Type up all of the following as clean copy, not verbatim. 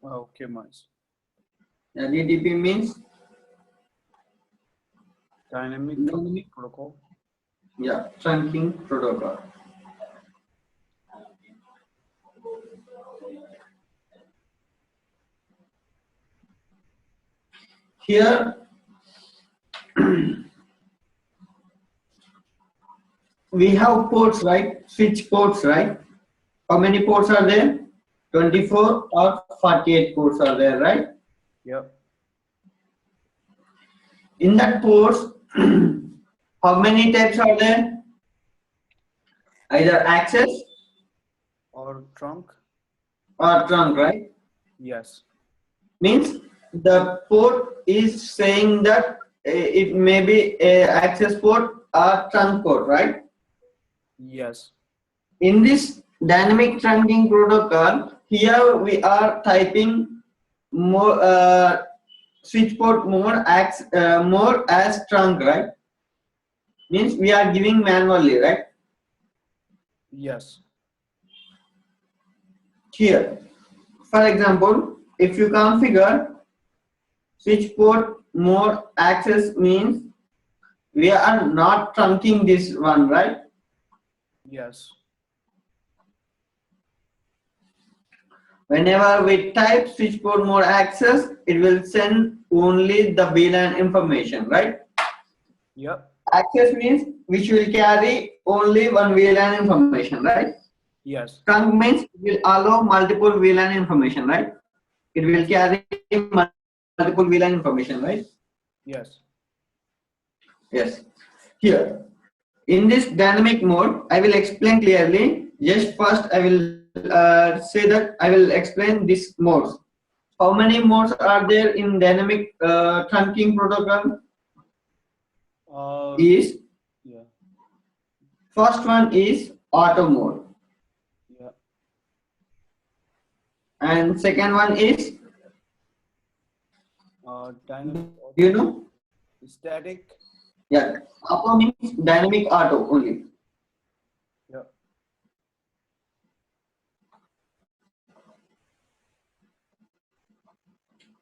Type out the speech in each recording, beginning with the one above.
Okay, Miles. DTP means Dynamic dynamic, protocol. yeah, trunking protocol. Here we have ports, right? Switch ports, right? How many ports are there? 24 or 48 ports are there, right? Yep. In that ports, how many types are there? Either access Or trunk. or trunk, right? Yes. Means the port is saying that it may be a access port or trunk port, right? Yes. In this dynamic trunking protocol, here we are typing more switch port more as trunk, right? Means we are giving manually, right? Yes. Here, for example, if you configure switch port more access means we are not trunking this one, right? Yes. Whenever we type switch port more access, it will send only the VLAN information, right? Yep. Access means which will carry only one VLAN information, right? Yes. Trunk means it will allow multiple VLAN information, right? It will carry multiple VLAN information, right? Yes. Yes. Here, in this dynamic mode, I will explain clearly. Just first, I will say that I will explain these modes. How many modes are there in dynamic trunking protocol? Uh. Is Yeah. first one is auto mode, Yeah. and second one is Dynamic. you know, Static. yeah, auto means dynamic auto only. Yeah.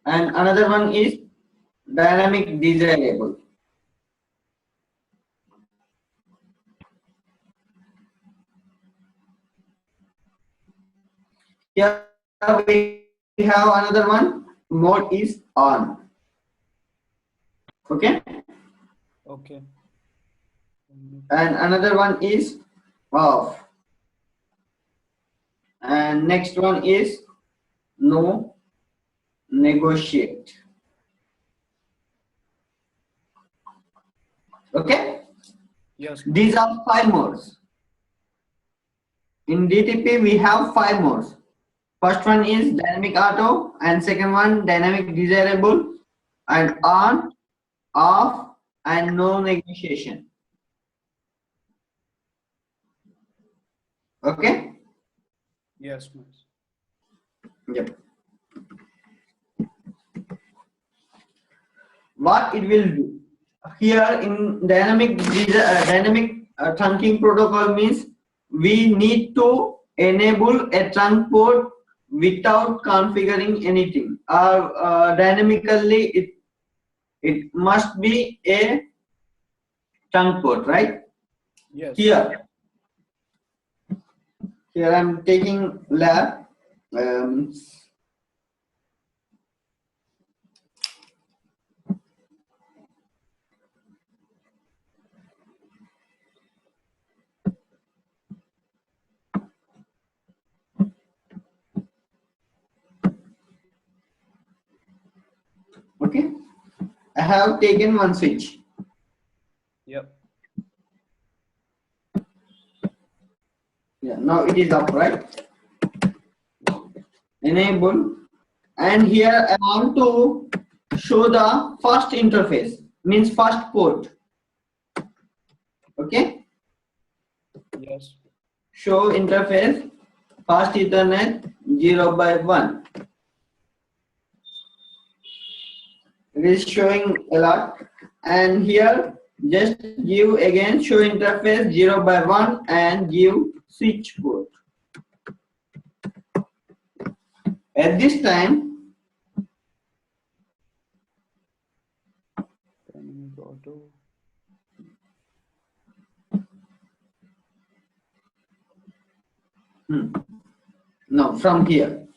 And another one is dynamic desirable. Here we have another one, mode is on. Okay, Okay. and another one is off, and next one is no negotiate. Okay, Yes. these are 5 modes. In DTP we have 5 modes. First one is dynamic auto, and second one dynamic desirable, and on, off, and no negotiation. Okay. Yes, Miles. Yep. What it will do here in dynamic trunking protocol means we need to enable a trunk port without configuring anything, or dynamically it must be a trunk port, right? Yes. Here I'm taking lab. Um, okay, I have taken one switch. Yep. Yeah, now it is up, right? Enable, and here I want to show the first interface, means first port. Okay, Yes. show interface fast Ethernet 0x1. It is showing a lot, and here just give again show interface 0x1 and give switch port. At this time to. No, from here.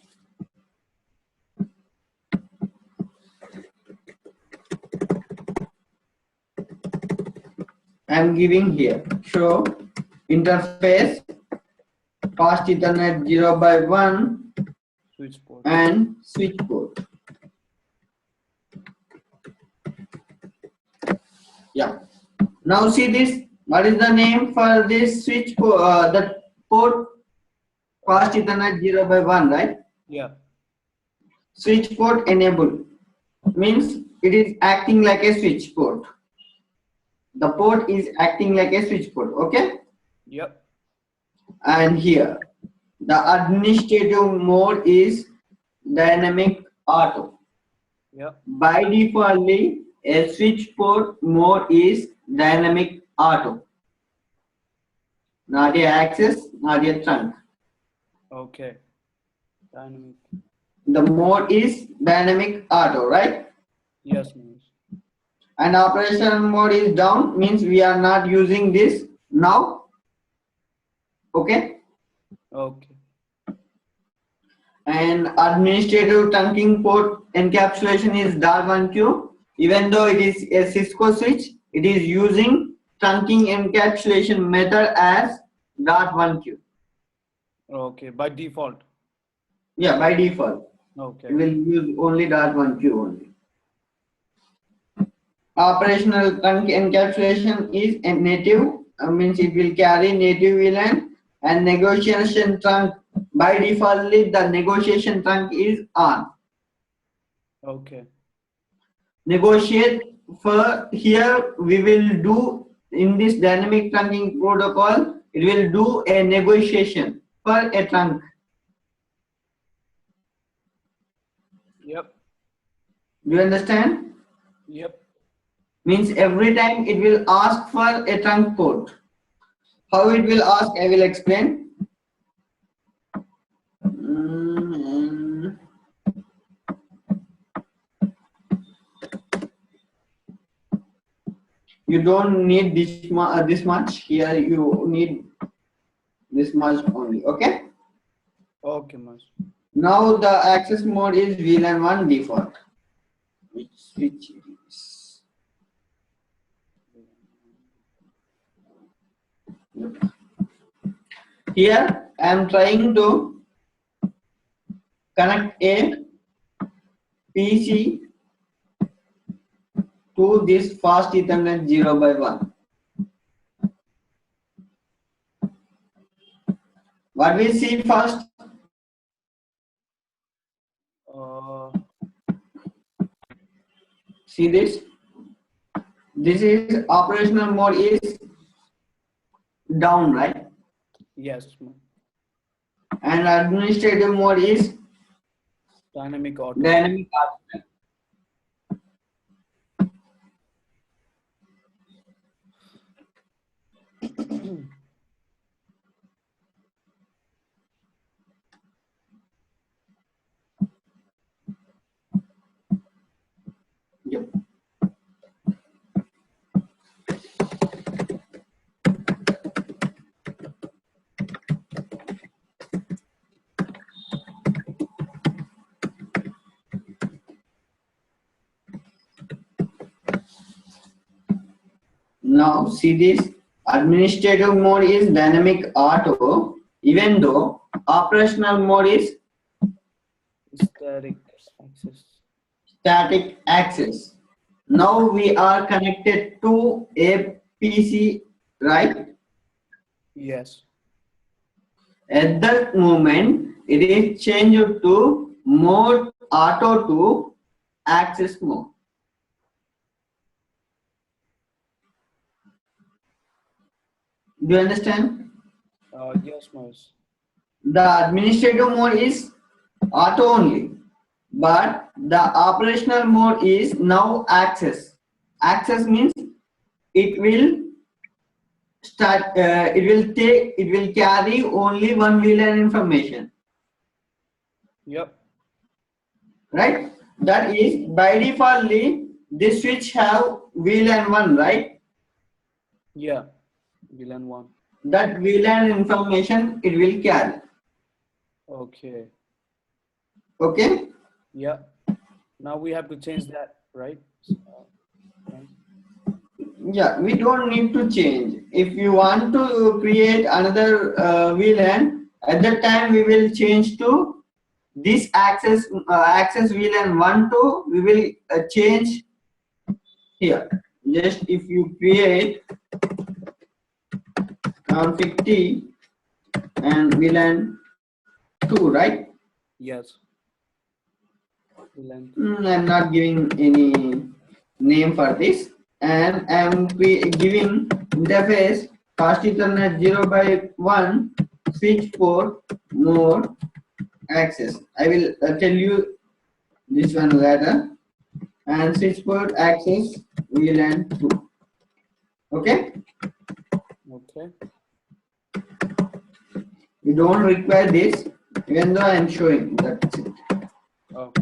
I am giving here. Show interface fast Ethernet 0x1 Switch port. and switch port. Yeah. Now see this. What is the name for this switch port? The port fast Ethernet 0x1, right? Yeah. Switch port enable means it is acting like a switch port. The port is acting like a switch port. Okay. Yep. And here the administrative mode is dynamic auto. Yep. By default, a switch port mode is dynamic auto. Not a access, not a trunk. Okay. Dynamic. The mode is dynamic auto, right? Yes, miss. And operational mode is down, means we are not using this now. Okay. Okay. And administrative trunking port encapsulation is DAR1Q. Even though it is a Cisco switch, it is using trunking encapsulation method as DAR1Q. Okay. By default. Yeah, by default. Okay. It will use only DAR1Q only. Operational trunk encapsulation is a native, means it will carry native VLAN, and negotiation trunk, by default the negotiation trunk is on. Okay. Negotiate for here we will do in this dynamic trunking protocol, it will do a negotiation for a trunk. Yep. Do you understand? Yep. Means every time it will ask for a trunk port. How it will ask, I will explain. You don't need this much. Here you need this much only. Okay. Okay, miss. Now the access mode is VLAN 1 default. Which switch it is? Here I am trying to connect a PC to this fast Ethernet 0x1. What we see first? See this? This is operational mode is down, right? Yes, miss. And administrative mode is Dynamic auto. dynamic auto. Yep. Now see this, administrative mode is dynamic auto, even though operational mode is Static access. static access. Now we are connected to a PC, right? Yes. At that moment, it is changed to mode auto to access mode. Do you understand? Yes, miss. The administrative mode is auto only, but the operational mode is now access. Access means it will start. It will carry only one VLAN information. Yep. Right? That is by default this switch have VLAN 1, right? Yeah. VLAN 1. That VLAN information it will carry. Okay. Okay? Yeah. Now we have to change that, right? Right. Yeah, we don't need to change. If you want to create another VLAN, at that time we will change to this access VLAN 1 to we will change here. Just if you create config T and VLAN 2, right? Yes. VLAN. I'm not giving any name for this, and I'm giving interface fast Ethernet 0 by 1 switch port more access. I will tell you this one later. And switch port access VLAN 2. Okay? Okay. You don't require this, even though I am showing. That's it. Oh.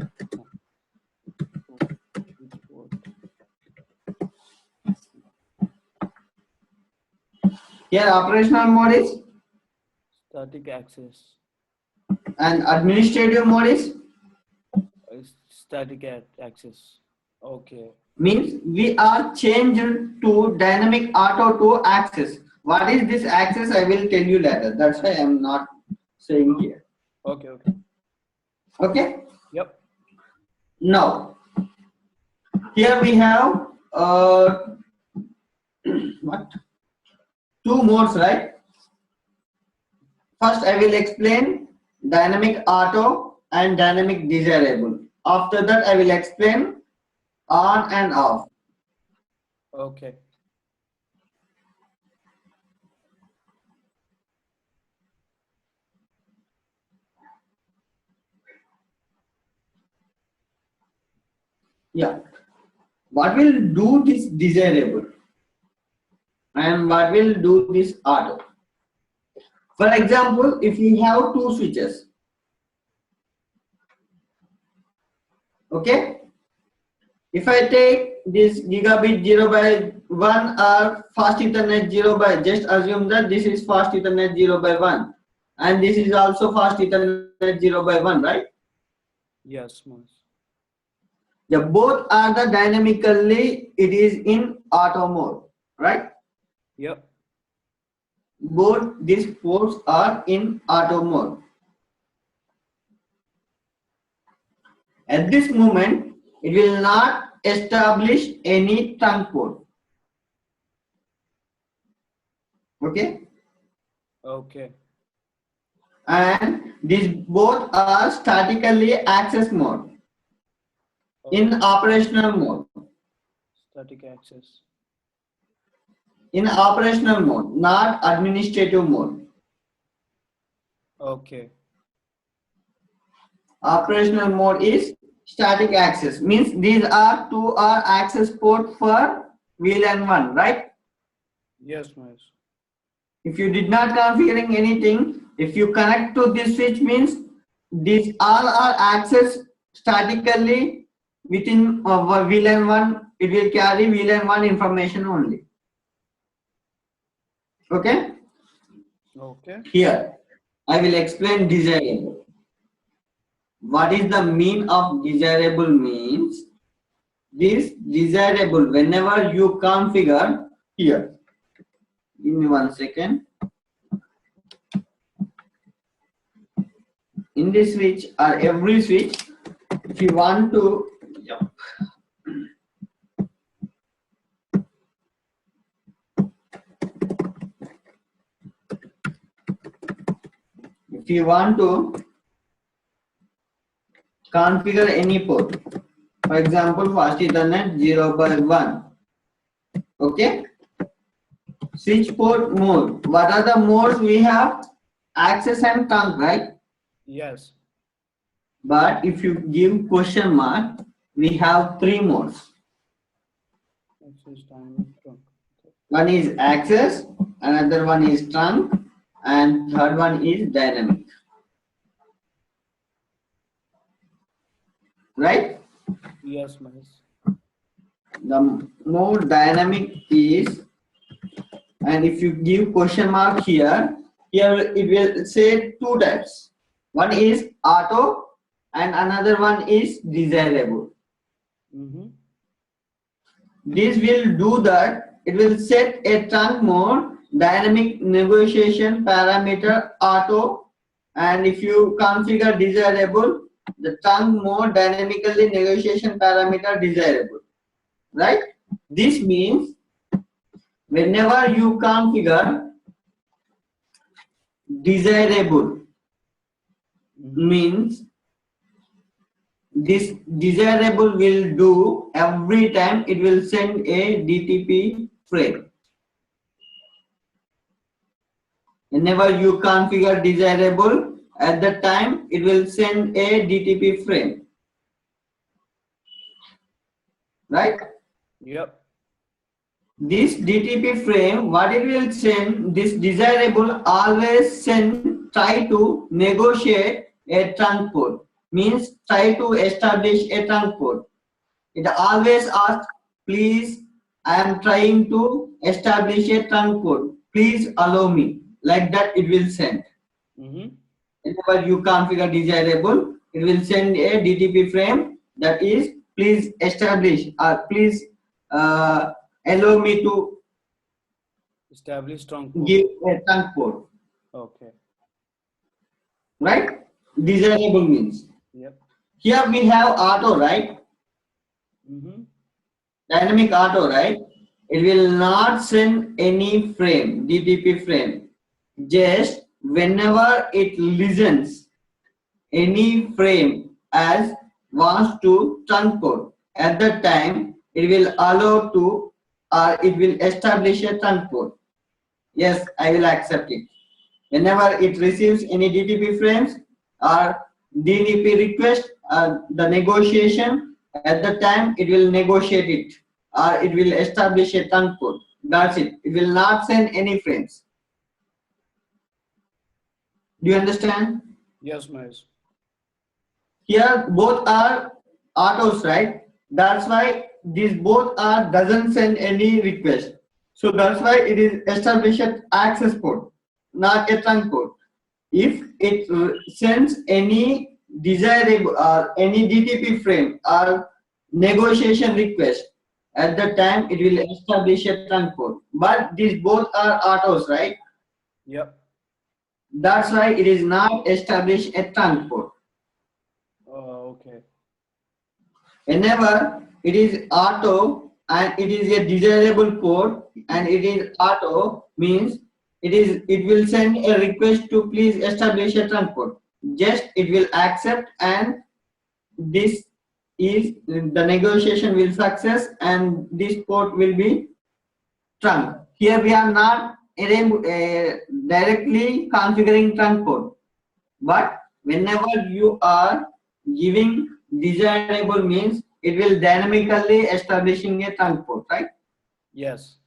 Here operational mode is Static access. and administrative mode is Static access. Okay. means we are changed to dynamic auto to access. What is this access? I will tell you later. That's why I am not saying here. Okay. Okay. Okay? Yep. Now, here we have what? Two modes, right? First, I will explain dynamic auto and dynamic desirable. After that, I will explain on and off. Okay. Yeah. What will do this desirable and what will do this auto? For example, if you have two switches, okay? If I take this gigabit 0 by 1 or fast Ethernet 0 by, just assume that this is fast Ethernet 0 by 1 and this is also fast Ethernet 0 by 1, right? Yes, Mas. The both are the dynamically, it is in auto mode, right? Yep. Both these ports are in auto mode. At this moment, it will not establish any trunk port. Okay? Okay. And these both are statically access mode in operational mode. Static access. In operational mode, not administrative mode. Okay. Operational mode is static access, means these are two are access port for VLAN 1, right? Yes, Mas. If you did not configuring anything, if you connect to this switch means these all are access statically within VLAN 1, it will carry VLAN 1 information only. Okay? Okay. Here, I will explain desirable. What is the mean of desirable means? This desirable, whenever you configure here, give me 1 second. In this switch or every switch, if you want to, if you want to configure any port, for example, fast Ethernet 0 by 1, okay? Switch port mode. What are the modes we have? Access and trunk, right? Yes. But if you give question mark, we have three modes. Access dynamic trunk. One is access, another one is trunk, and third one is dynamic. Right? Yes, Mas. the more dynamic is, and if you give question mark here, it will say two types. One is auto and another one is desirable. Mm-hmm. This will do that. It will set a trunk mode dynamic negotiation parameter auto, and if you configure desirable, the trunk mode dynamically negotiation parameter desirable. Right? This means whenever you configure desirable, means this desirable will do every time it will send a DTP frame. Whenever you configure desirable, at that time it will send a DTP frame. Right? Yep. This DTP frame, what it will send, this desirable always try to negotiate a trunk port. Means try to establish a trunk port. It always asks, please, I am trying to establish a trunk port. Please allow me. Like that it will send. Mm-hmm. Whenever you configure desirable, it will send a DTP frame that is, please establish or please allow me to Establish trunk port. give a trunk port. Okay. Right? Desirable means. Yep. Here we have auto, right? Mm-hmm. Dynamic auto, right? It will not send any frame, DTP frame. Just whenever it listens any frame as wants to trunk port, at that time it will allow to or it will establish a trunk port. Yes, I will accept it. Whenever it receives any DTP frames or DTP request, the negotiation, at the time it will negotiate it or it will establish a trunk port. That's it. It will not send any frames. Do you understand? Yes, Mahesh. Here both are autos, right? That's why these both are doesn't send any request. So that's why it is established access port, not a trunk port. If it sends any desirable or any DTP frame or negotiation request, at that time it will establish a trunk port. But these both are autos, right? Yep. That's why it is not established a trunk port. Okay. Whenever it is auto and it is a desirable port and it is auto means it will send a request to please establish a trunk port. Just it will accept and this is the negotiation will success and this port will be trunk. Here we are not directly configuring trunk port, but whenever you are giving desirable means it will dynamically establishing a trunk port, right? Yes.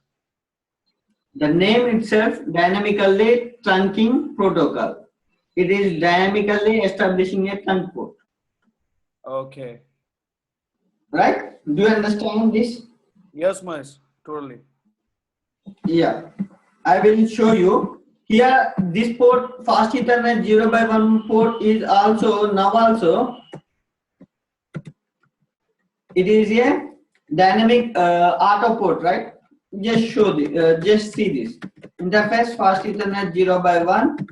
The name itself dynamically trunking protocol. It is dynamically establishing a trunk port. Okay. Right? Do you understand this? Yes, Mahesh. Totally. Yeah. I will show you. Here this port fast Ethernet 0x1 port is also now also it is a dynamic auto port, right? Just show the just see this interface fast Ethernet 0x1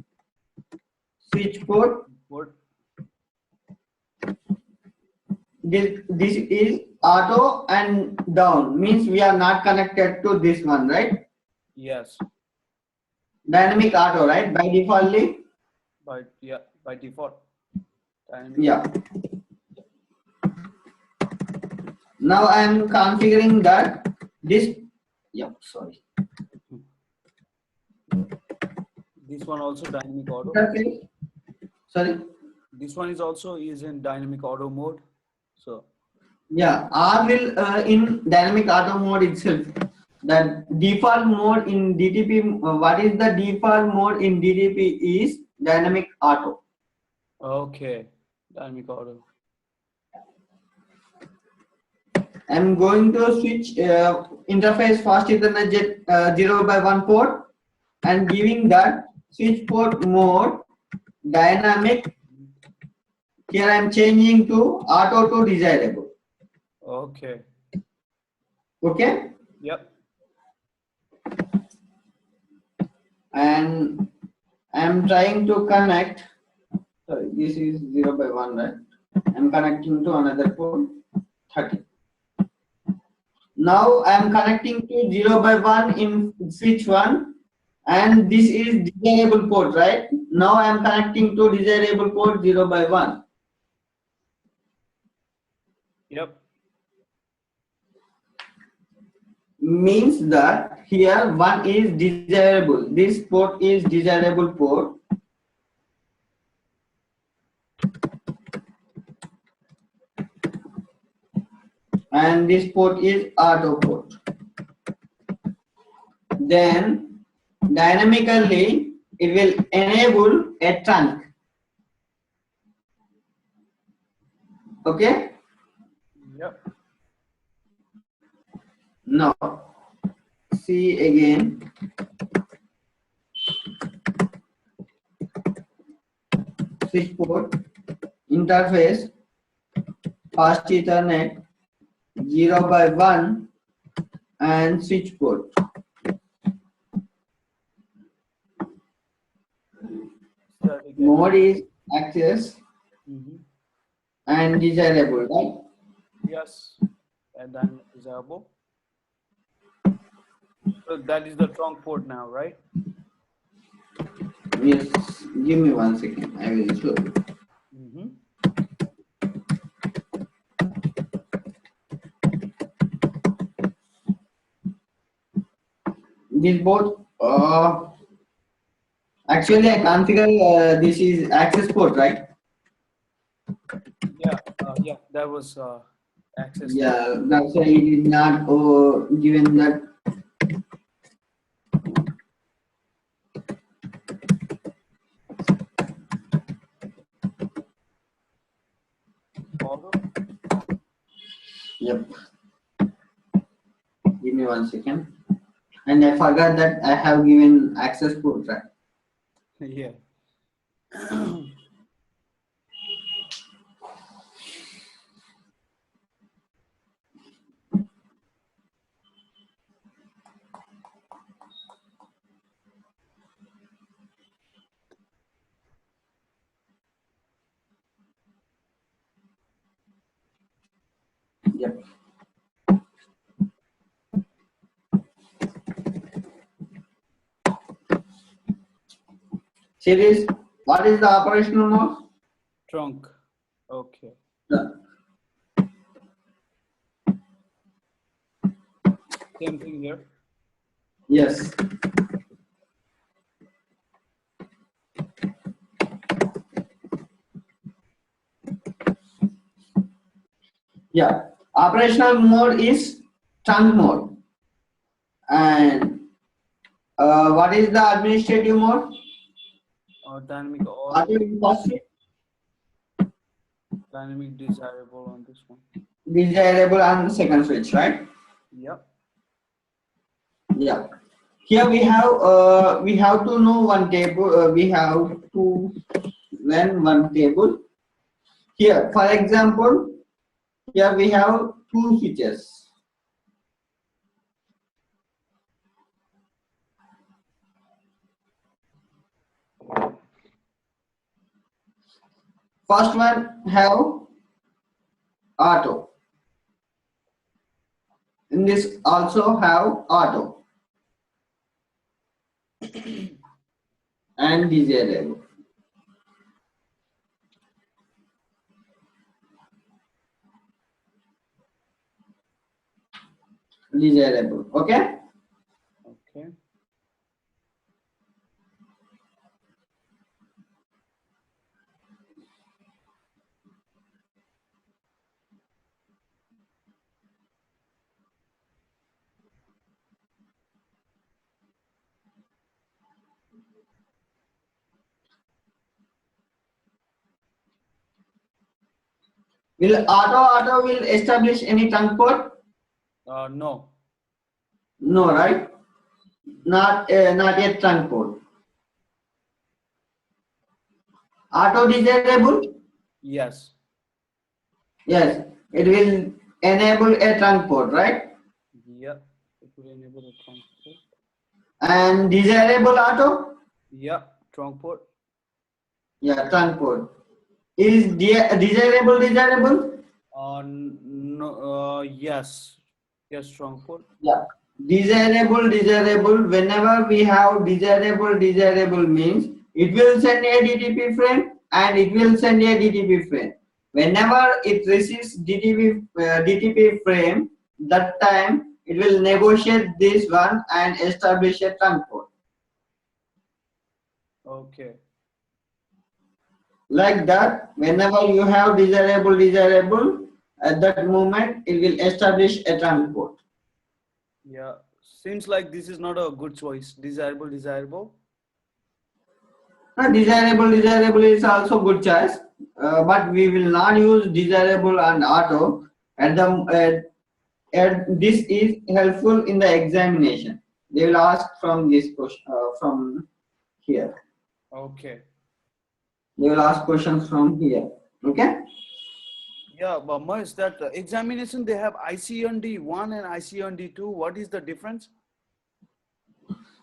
switch port. What? This is auto and down means we are not connected to this one, right? Yes. Dynamic auto, right? By defaultly. By default. Dynamic. Yeah. Now I am configuring that this. Yeah, sorry. This one also dynamic auto. Interface. Sorry. This one is in dynamic auto mode. So. Yeah, R will in dynamic auto mode itself. The default mode in DTP. What is the default mode in DTP is dynamic auto. Okay. Dynamic auto. I'm going to switch interface fast Ethernet jet 0x1 port and giving that switch port mode dynamic. Here I'm changing to auto to desirable. Okay. Okay. Yep. And I'm trying to connect. Sorry, this is 0x1, right? I'm connecting to another port 30. Now I'm connecting to 0x1 in switch 1, and this is desirable port, right? Now I'm connecting to desirable port 0x1. Yep. Means that here 1 is desirable. This port is desirable port. And this port is auto port. Then dynamically it will enable a trunk. Okay. Yep. Now see again. Switch port interface fast Ethernet 0x1 and switch port. Start again. Mode is access Mm-hmm. and desirable, right? Yes. And then desirable. So that is the trunk port now, right? Yes. Give me 1 second. I will show you. Mm-hmm. These both. Actually, I configure. This is access port, right? Yeah. Yeah. That was access. Yeah. That's why it is not given that. Auto. Yep. Give me 1 second. And I forgot that I have given access port, right? Yeah. Yep. Series, what is the operational mode? Trunk. Okay. Same thing here. Yes. Yeah. Operational mode is trunk mode. And what is the administrative mode? Dynamic auto. Dynamic desirable on this one. Desirable on second switch, right? Yep. Yeah. Here we have to know one table. We have to learn one table. Here, for example, here we have two switches. First one have auto. In this also have auto and desirable. Desirable. Okay. Okay. Will auto will establish any trunk port? No. No, right? Not yet trunk port. Auto desirable? Yes. Yes, it will enable a trunk port, right? Yeah. It will enable a trunk port. And desirable auto? Yeah. Trunk port. Yeah, trunk port. Is desirable? No. Yes. Yes. Trunk port. Yeah. Desirable. Whenever we have desirable means it will send a DTP frame and it will send a DTP frame. Whenever it receives DTP frame, that time it will negotiate this one and establish a trunk port. Okay. Like that, whenever you have desirable, at that moment it will establish a trunk port. Yeah. Seems like this is not a good choice. Desirable. Desirable is also good choice, but we will not use desirable and auto. And this is helpful in the examination. They will ask from this question from here. Okay. They will ask questions from here. Okay. Yeah, but Mahesh, that examination they have ICND 1 and ICND 2. What is the difference?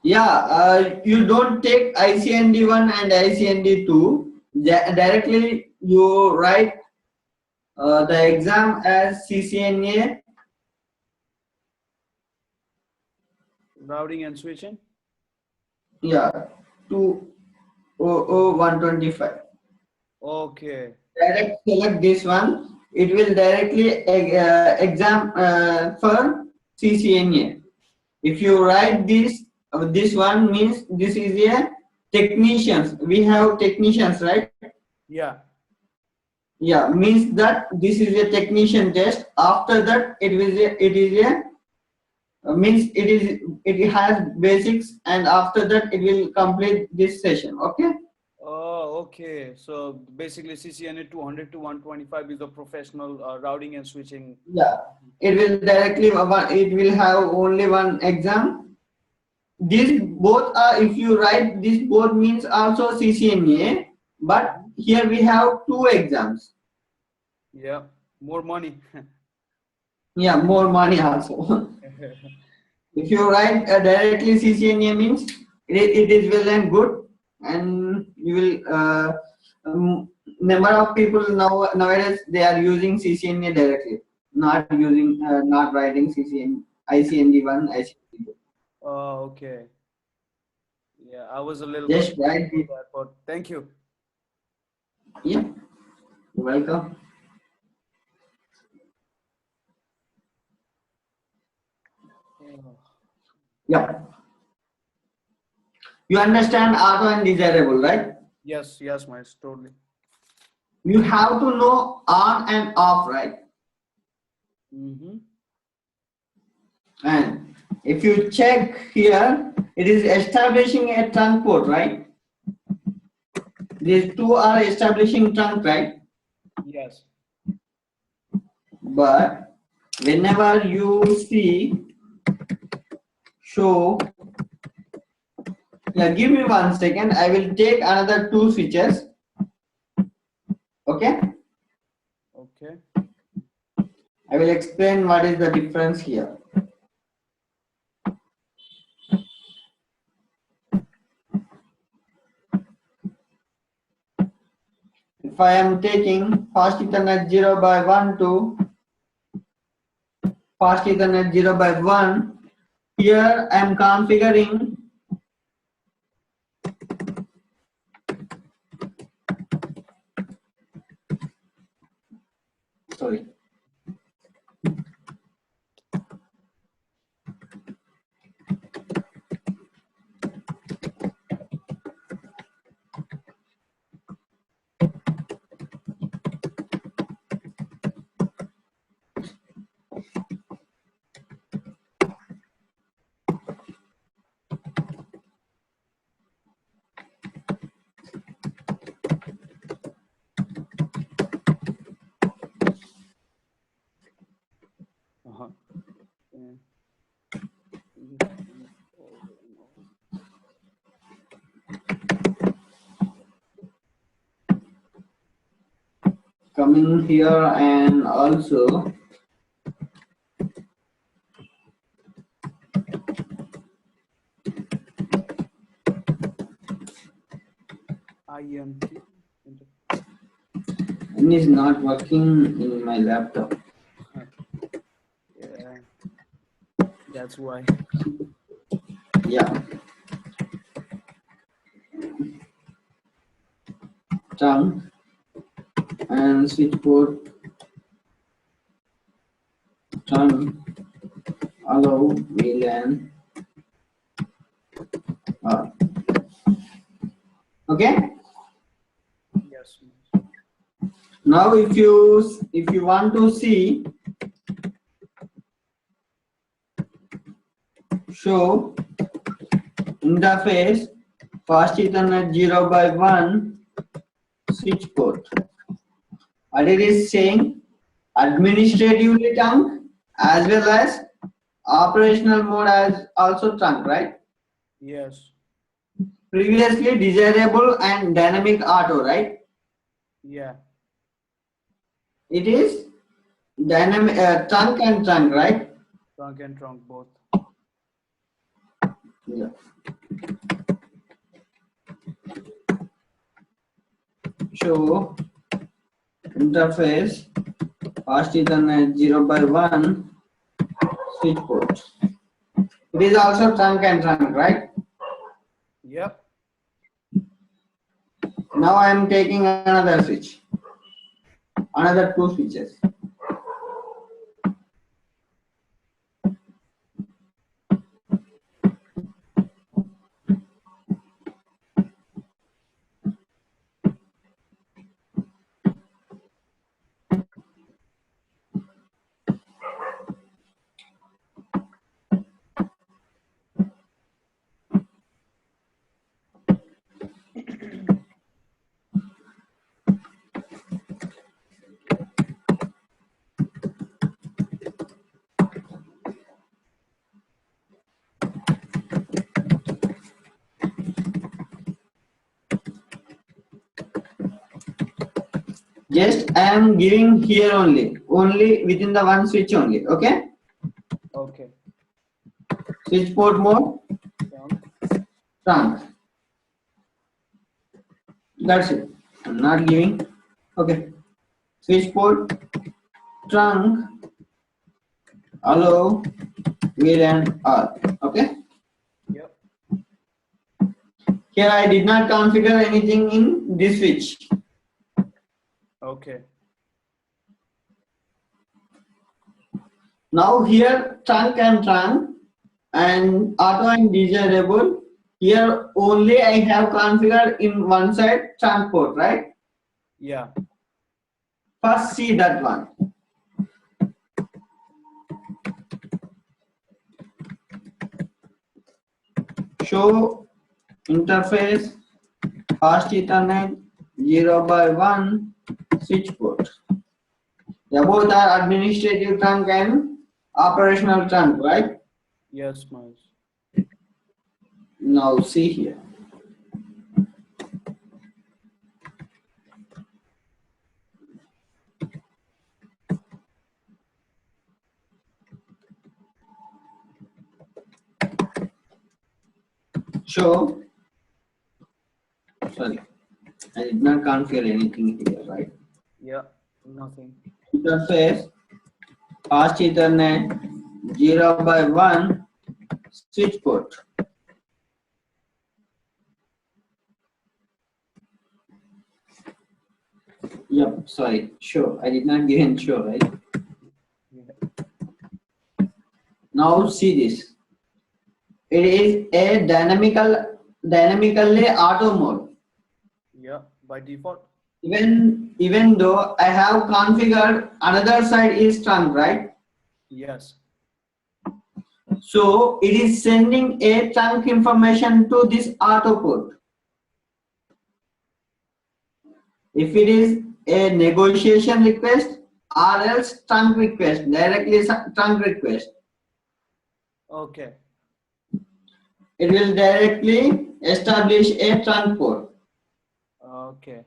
Yeah, you don't take ICND1 and ICND2. Directly you write the exam as CCNA. Routing and switching. Yeah, 200125. Okay. Direct select this one. It will directly exam for CCNA. If you write this one means this is a technicians. We have technicians, right? Yeah. Yeah, means that this is a technician test. After that, it has basics, and after that it will complete this session. Okay. Oh, okay. So basically CCNA 200 to 125 is the professional routing and switching. Yeah, it will directly. It will have only one exam. These both are. If you write this both means also CCNA, but here we have two exams. Yeah. More money. Yeah, more money also. If you write directly CCNA means it is well and good, and you will number of people nowadays they are using CCNA directly, not writing CCNA ICND1 ICND2. Oh, okay. Yeah, I was a little Just confused write about it. that, but thank you. Yeah, you're welcome. Oh, Yeah, you understand auto and desirable, right? yes, yes, Mahesh, totally. You have to know on and off, right? Mm-hmm. And if you check here, it is establishing a trunk port, right? These two are establishing trunk, right? Yes. But whenever you see show, yeah, give me 1 second. I will take another two switches. Okay, Okay. I will explain what is the difference here. If I am taking fast Ethernet 0 by 1 to fast Ethernet 0 by 1, here I am configuring. Sorry. coming here and also IMT. it is not working in my laptop. Yeah, that's why. Yeah. Trunk and switchboard. Trunk, allow, VLAN. Okay. Yes. Now, if you want to see, show interface fast Ethernet 0x1 switch port. What it is saying, administratively trunk as well as operational mode as also trunk, right? Yes. Previously desirable and dynamic auto, right? Yeah. It is dynamic trunk and trunk, right? Trunk and trunk both. Yeah. Show interface fast Ethernet 0x1 switch port. It is also trunk and trunk, right? Yep. Now I am taking another switch, another two switches. Just I am giving here only within the one switch only. Okay. Okay. Switch port mode, trunk. That's it. I'm not giving. Okay. Switch port, trunk, allow, VLAN, all. Okay. Yep. Here I did not configure anything in this switch. Okay. Now here trunk and auto and desirable. Here only I have configured in one side trunk port, right? Yeah. First see that one. Show interface fast Ethernet 0x1 switch port. They both are administrative trunk and operational trunk, right? Yes, Mahesh. Now see here. Show. Sorry, I did not configure anything here, right? Yeah. Nothing. Interface fast Ethernet 0x1 switch port. Yep, sorry, show. I did not give in show, right? Yeah. Now see this. It is a dynamically auto mode. Yeah. By default. Even though I have configured another side is trunk, right? Yes. So it is sending a trunk information to this auto port. If it is a negotiation request or else trunk request, directly trunk request, Okay. it will directly establish a trunk port. Okay.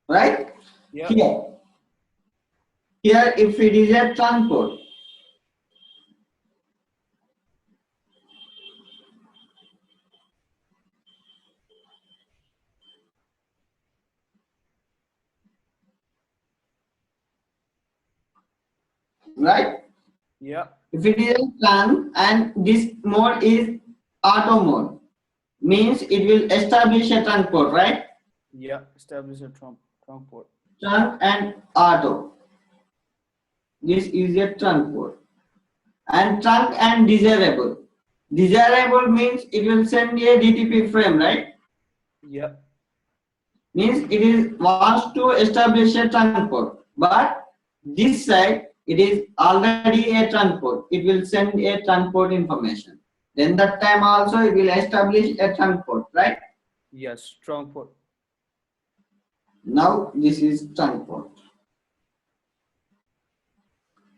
Right? Yeah. Here. here if it is a trunk port, right? Yeah. If it is a trunk and this mode is auto mode, means it will establish a trunk port, right? Yeah. Establish a trunk port. Trunk and auto. This is a trunk port. And trunk and desirable. Desirable means it will send a DTP frame, right? Yeah. Means it is wants to establish a trunk port. But this side, it is already a trunk port. It will send a trunk port information. Then that time also it will establish a trunk port, right? Yes. Trunk port. Now this is trunk port.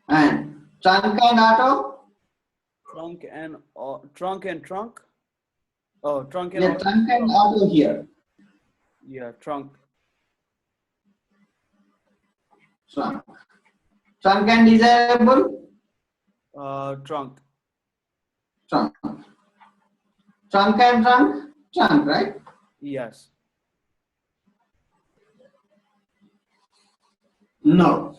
And trunk and auto. Trunk and trunk. Oh, trunk and Yeah, trunk and auto here. yeah, trunk. Trunk. Trunk and desirable. Trunk. Trunk. Trunk and trunk. Trunk, right? Yes. No.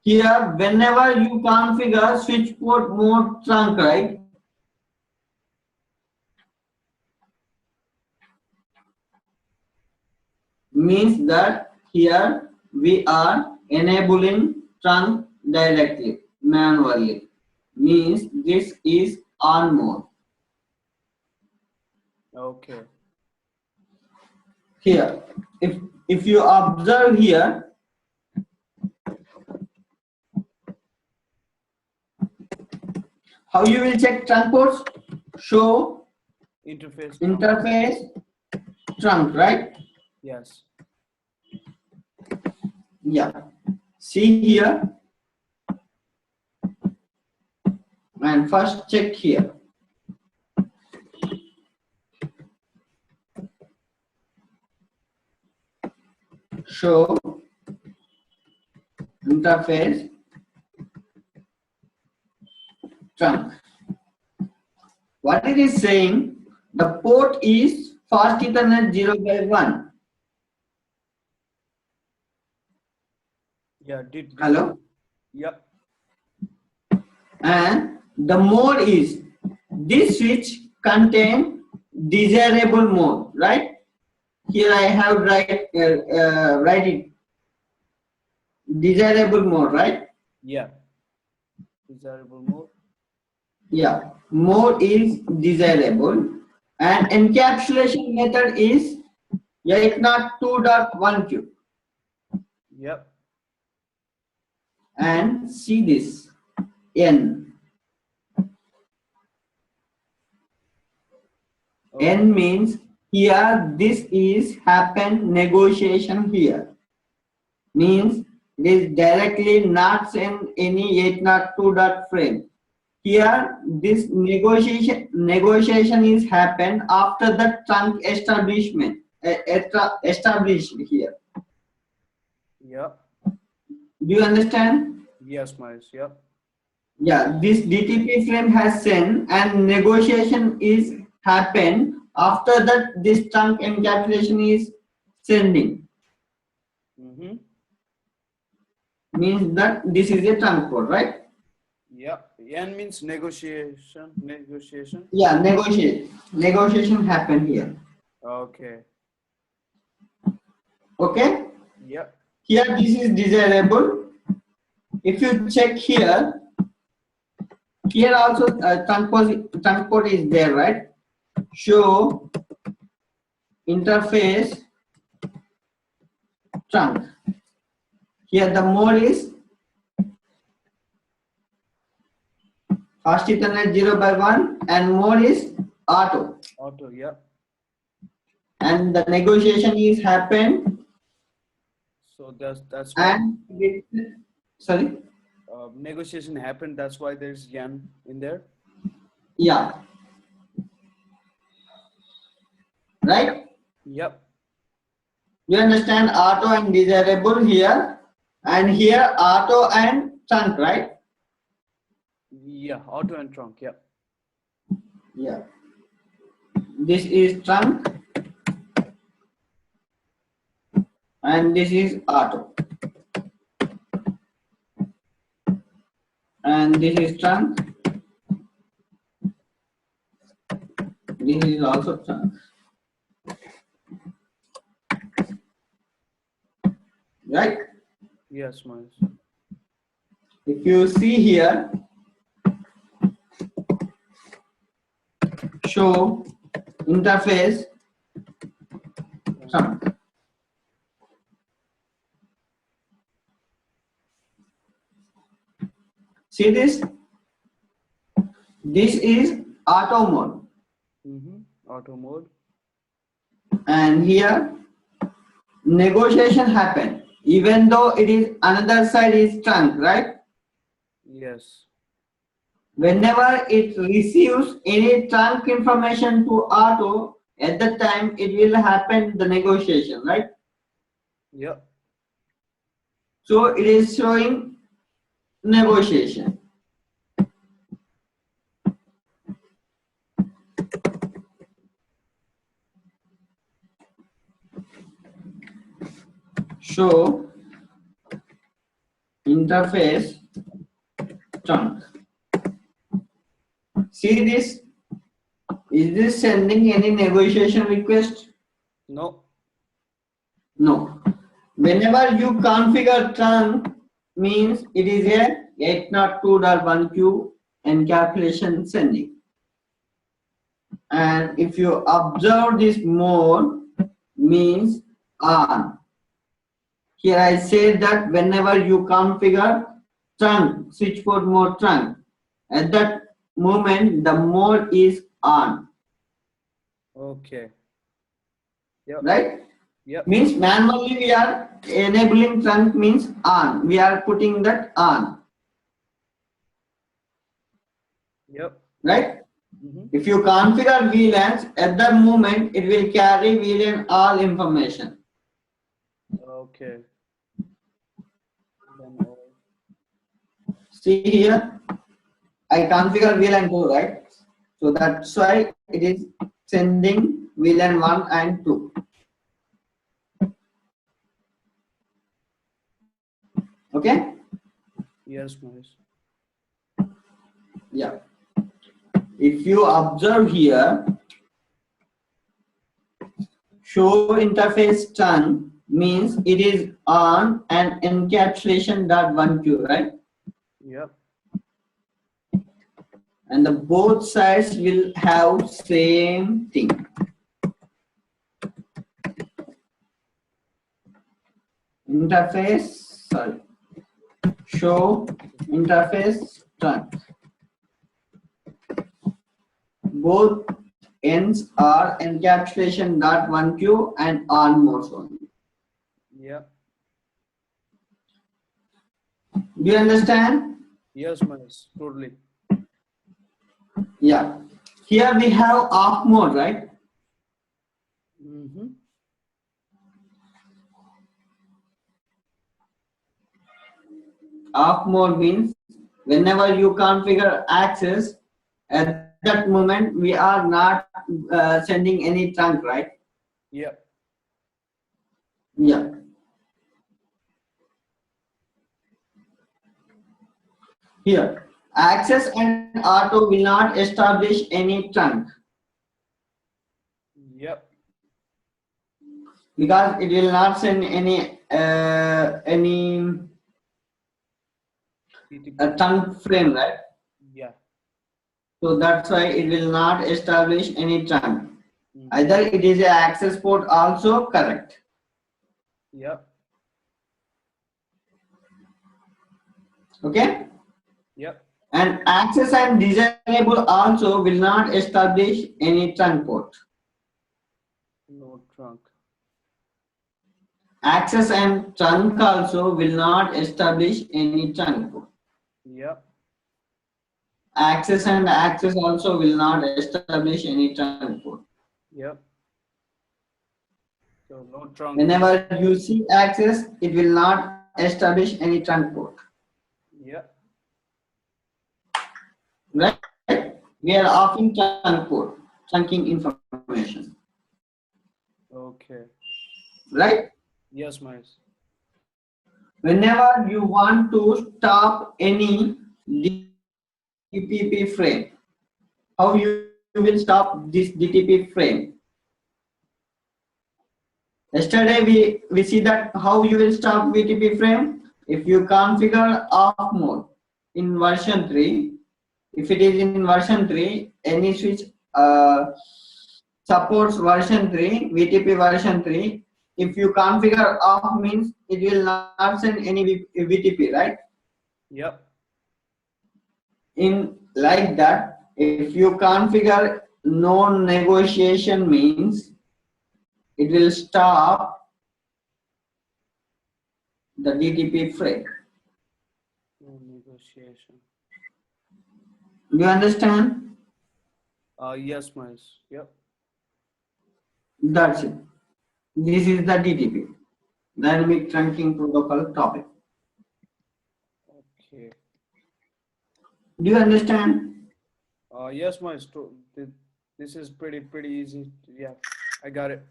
Here, whenever you configure switch port mode trunk, right? Means that here we are enabling trunk directly, manually. Means this is on mode. Okay. Here, if you observe here, how you will check trunk ports? Show Interface. interface trunk, right? Yes. Yeah. See here. And first check here. Show interface trunk. What it is saying, the port is fast Ethernet 0x1. Yeah. Hello? Yeah. And the mode is, this switch contain desirable mode, right? Here I have write it desirable mode, right? Yeah. Desirable mode. Yeah, mode is desirable and encapsulation method is 802.1q. Yep. And see this N. Okay. N means here this is happen negotiation here. Means it is directly not send any 802.frame. Here this negotiation is happened after the trunk establishment established here. Yeah. Do you understand? Yes, Mahesh. Yeah. Yeah, this DTP frame has sent and negotiation is happened after that this trunk encapsulation is sending. Mm-hmm. Means that this is a trunk port, right? Yeah. N means negotiation. Negotiation. Yeah, negotiation happened here. Okay. Okay. Yeah. Here this is desirable. If you check here, here also trunk port is there, right? Show interface trunk. Here the mode is fast Ethernet 0x1 and mode is auto. Auto. Yeah. And the negotiation is happened. So that's why And sorry. Negotiation happened. That's why there's yen in there. Yeah. Right? Yep. You understand auto and desirable here And here auto and trunk, right? Yeah, auto and trunk. Yeah. Yeah. This is trunk and this is auto. And this is trunk. This is also trunk. Right? Yes, Mahesh. If you see here, show interface trunk. See this? This is auto mode. Auto mode. And here negotiation happen even though it is another side is trunk, right? Yes. Whenever it receives any trunk information to auto, at that time it will happen the negotiation, right? Yep. So it is showing negotiation. Show interface trunk. See this? Is this sending any negotiation request? No. No. Whenever you configure trunk, means it is a 802.1q encapsulation sending. And if you observe this mode, means on. Here I say that whenever you configure trunk, switchboard mode trunk, at that moment the mode is on. Okay. Yep. Right? Yep. Means manually we are enabling trunk means on. We are putting that on. Yep. Right? If you configure VLANs, at that moment it will carry VLAN all information. Okay. Then See here, I configure VLAN 2, right? So that's why it is sending VLAN 1 and 2. Okay? yes, Mahesh. Yeah. If you observe here, show interface trunk means it is on and encapsulation.1q, right? Yep. And the both sides will have same thing. Interface, sorry, show interface trunk. Both ends are encapsulation.1q and on modes only. Yep. Do you understand? Yes, Mahesh. Totally. Yeah. Here we have off mode, right? Off mode means whenever you configure access, at that moment we are not sending any trunk, right? Yep. Yeah. Here, access and auto will not establish any trunk Yep. because it will not send any trunk frame, right? Yeah. So that's why it will not establish any trunk. Either it is a access port also correct. Yep. Okay. Yep. And access and desirable also will not establish any trunk port. No trunk. Access and trunk also will not establish any trunk port. Yep. Access and access also will not establish any trunk port. Yep. So no trunk. Whenever you see access, it will not establish any trunk port. Yeah. Right? We are offering trunk port, trunking information. Okay. Right? Yes, Mahesh. Whenever you want to stop any DTP frame, how you will stop this DTP frame? Yesterday we see that how you will stop VTP frame. If you configure off mode in version 3, if it is in version 3, any switch supports version 3, VTP version 3. If you configure off means it will not send any VTP, right? Yep. In like that, if you configure no negotiation means it will stop the DTP frame. No negotiation. Do you understand? Yes, Mahesh. Yep. That's it. This is the DTP, Dynamic Trunking Protocol topic. Okay. Do you understand? Yes, Mahesh. This is pretty easy. Yeah, I got it.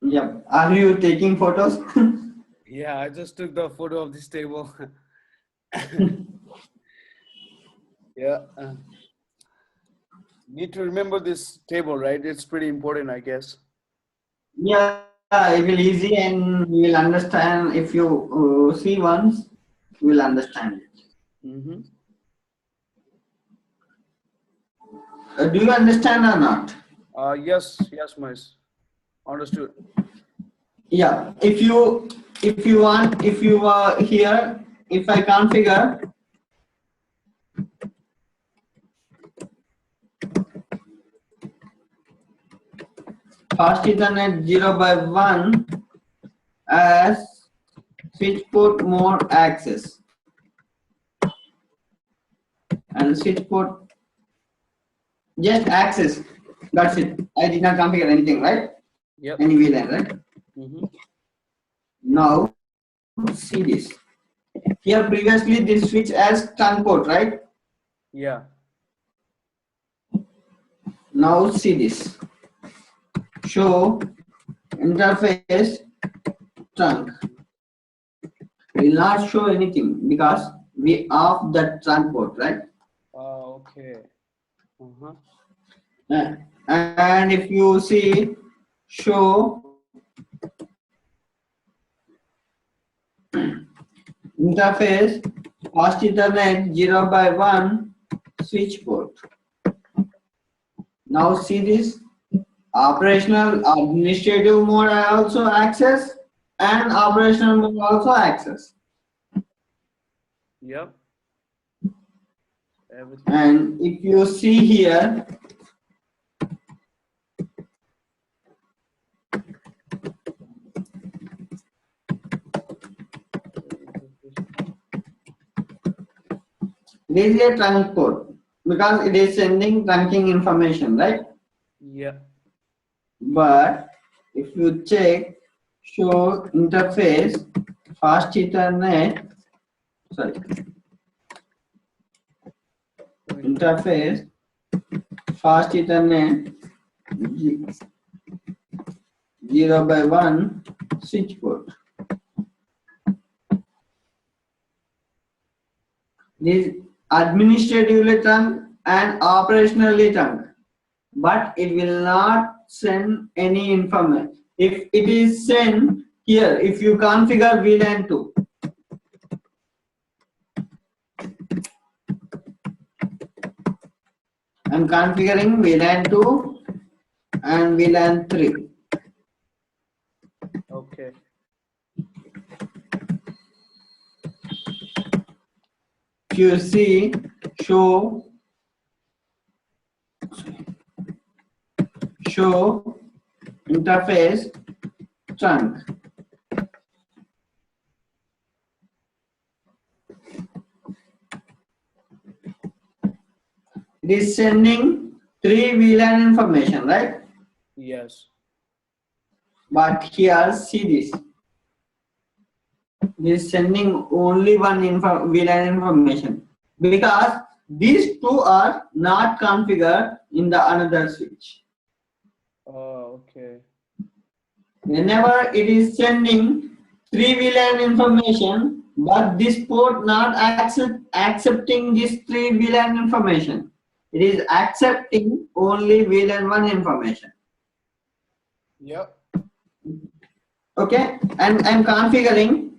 Yeah. Are you taking photos? Yeah, I just took the photo of this table. Yeah. Need to remember this table, right? It's pretty important, I guess. Yeah, it will easy and you will understand. If you see once, you will understand it. Mm-hmm. Do you understand or not? Yes, Mahesh. Understood. Yeah. If you want, if you are here, if I configure fast Ethernet 0x1 as switch port mode access and switch port just access. That's it. I did not configure anything, right? Yep. Any VLAN, right? Mm-hmm. Now see this. Here previously this switch as trunk port, right? Yeah. Now see this. Show interface trunk. Will not show anything because we off the trunk port, right? Okay. Uh-huh. And if you see show interface fast Ethernet 0x1 switch port. Now see this operational administrative mode I also access and operational mode also access. Yep. Everything. And if you see here, this is a trunk port because it is sending trunking information, right? Yeah. But if you check show interface fast Ethernet, sorry, interface fast Ethernet 0x1 switch port. This administratively trunk and operationally trunk, but it will not send any information. If it is sent here, if you configure VLAN 2, I'm configuring VLAN 2 and VLAN 3. Okay. If you see show interface trunk, it is sending 3 VLAN information, right? Yes. But here see this is sending only one VLAN information because these two are not configured in the another switch. Oh, okay. Whenever it is sending 3 VLAN information, but this port not accepting this 3 VLAN information. It is accepting only VLAN 1 information. Yep. Okay, and I'm configuring.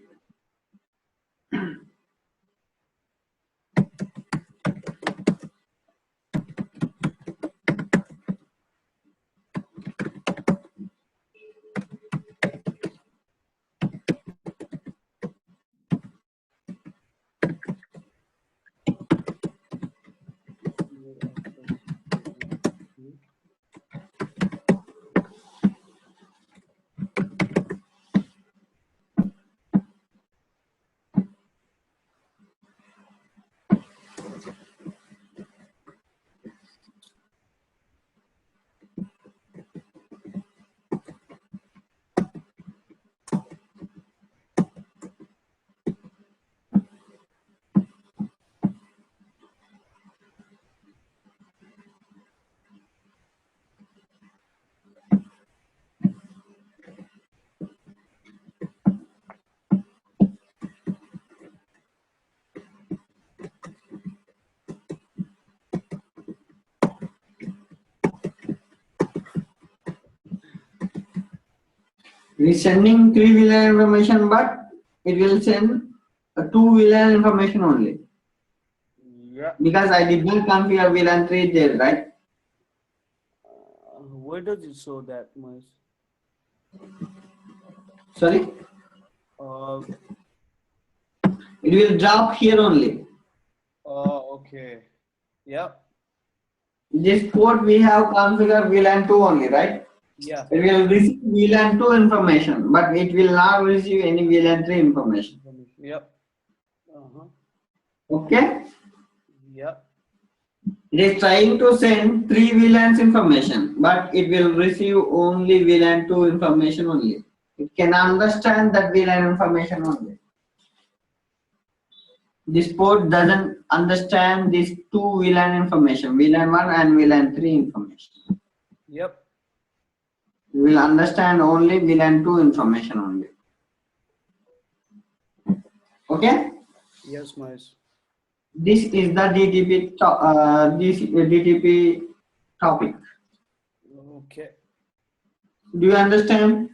It is sending 3 VLAN information, but it will send a 2 VLAN information only. Yeah. Because I did not configure VLAN 3 there, right? Where does it show that much? Sorry? Uh, It will drop here only. oh, okay. Yep. This port we have configured VLAN 2 only, right? Yeah. It will receive VLAN 2 information, but it will not receive any VLAN 3 information. Yep. Uh-huh. Okay? Yep. It is trying to send 3 VLANs information, but it will receive only VLAN 2 information only. It can understand that VLAN information only. This port doesn't understand these 2 VLAN information, VLAN 1 and VLAN 3 information. Yep. We will understand only VLAN 2 information only. Okay? Yes, Mahesh. This is the DTP DTP topic. Okay. Do you understand?